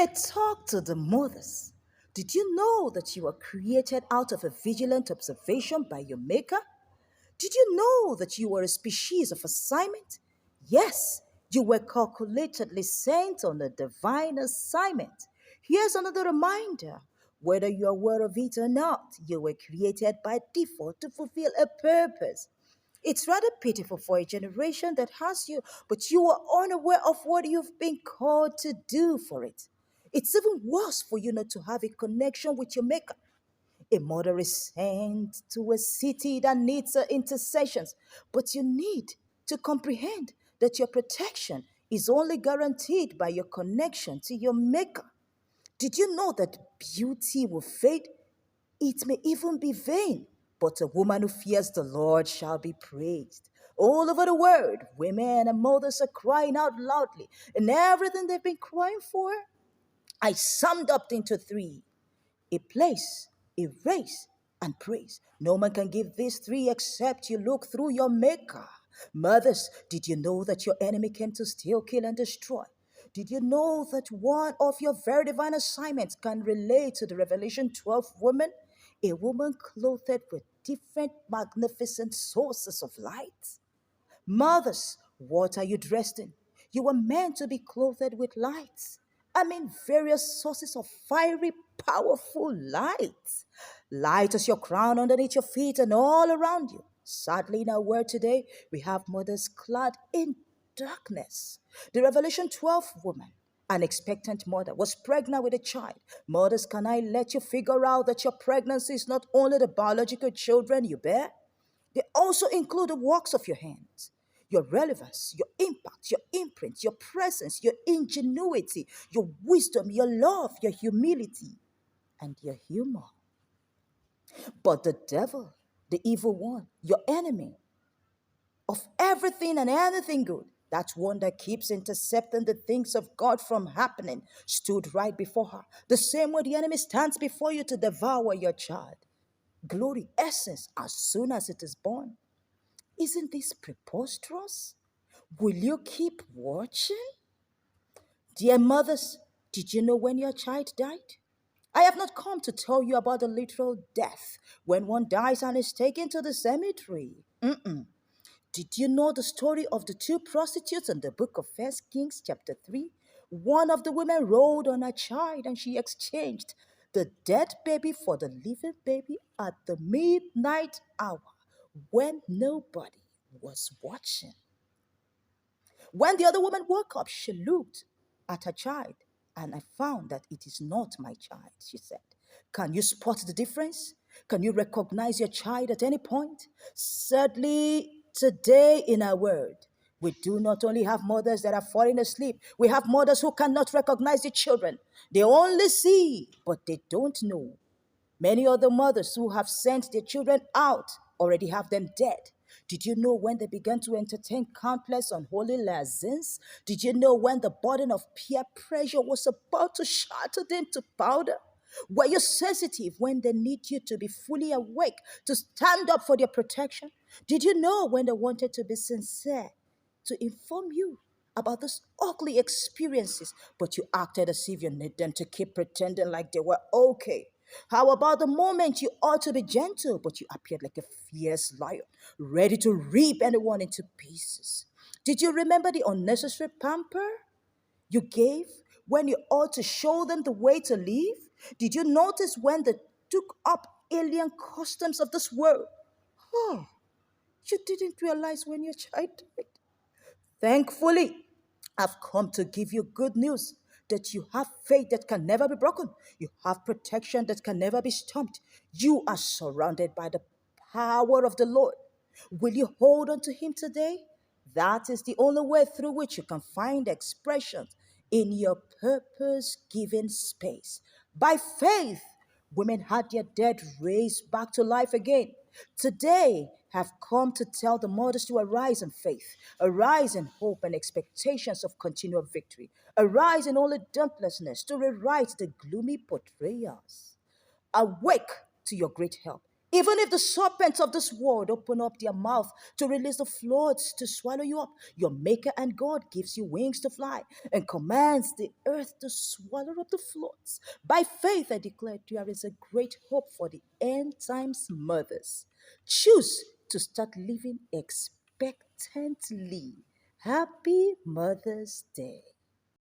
A talk to the mothers. Did you know that you were created out of a vigilant observation by your Maker? Did you know that you were a species of assignment? Yes, you were calculatedly sent on a divine assignment. Here's another reminder. Whether you're aware of it or not, you were created by default to fulfill a purpose. It's rather pitiful for a generation that has you, but you are unaware of what you've been called to do for it. It's even worse for you not to have a connection with your Maker. A mother is sent to a city that needs her intercessions, but you need to comprehend that your protection is only guaranteed by your connection to your Maker. Did you know that beauty will fade? It may even be vain, but a woman who fears the Lord shall be praised. All over the world, women and mothers are crying out loudly, and everything they've been crying for, I summed up into three: a place, a race, and praise. No man can give these three except you look through your Maker. Mothers, did you know that your enemy came to steal, kill, and destroy? Did you know that one of your very divine assignments can relate to the Revelation 12 woman? A woman clothed with different magnificent sources of light. Mothers, what are you dressed in? You were meant to be clothed with lights. I mean, various sources of fiery, powerful light. Light as your crown underneath your feet and all around you. Sadly, in our world today, we have mothers clad in darkness. The Revelation 12 woman, an expectant mother, was pregnant with a child. Mothers, can I let you figure out that your pregnancy is not only the biological children you bear? They also include the works of your hands, your relevance, your impact, your imprint, your presence, your ingenuity, your wisdom, your love, your humility, and your humor. But the devil, the evil one, your enemy of everything and anything good, that one that keeps intercepting the things of God from happening, stood right before her. The same way the enemy stands before you to devour your child. Glory, essence, as soon as it is born. Isn't this preposterous? Will you keep watching? Dear mothers, did you know when your child died? I have not come to tell you about the literal death when one dies and is taken to the cemetery. Did you know the story of the two prostitutes in the book of First Kings, chapter 3? One of the women rode on a child and she exchanged the dead baby for the living baby at the midnight hour when nobody was watching. When the other woman woke up, she looked at her child, and I found that it is not my child, she said. Can you spot the difference? Can you recognize your child at any point? Sadly, today in our world, we do not only have mothers that are falling asleep, we have mothers who cannot recognize the children. They only see, but they don't know. Many other mothers who have sent their children out already have them dead. Did you know when they began to entertain countless unholy license? Did you know when the burden of peer pressure was about to shatter them to powder? Were you sensitive when they need you to be fully awake to stand up for their protection? Did you know when they wanted to be sincere to inform you about those ugly experiences, but you acted as if you need them to keep pretending like they were okay? How about the moment you ought to be gentle, but you appeared like a fierce lion, ready to rip anyone into pieces? Did you remember the unnecessary pamper you gave when you ought to show them the way to live? Did you notice when they took up alien customs of this world? Oh, you didn't realize when your child died. Thankfully, I've come to give you good news that you have faith that can never be broken. You have protection that can never be stumped. You are surrounded by the power of the Lord. Will you hold on to Him today? That is the only way through which you can find expressions in your purpose given space. By faith, women had their dead raised back to life again. Today, have come to tell the mothers to arise in faith, arise in hope and expectations of continual victory, arise in holy dauntlessness to rewrite the gloomy portrayals. Awake to your great help. Even if the serpents of this world open up their mouth to release the floods to swallow you up, your Maker and God gives you wings to fly and commands the earth to swallow up the floods. By faith, I declare there is a great hope for the end times mothers. Choose to start living expectantly. Happy Mother's Day.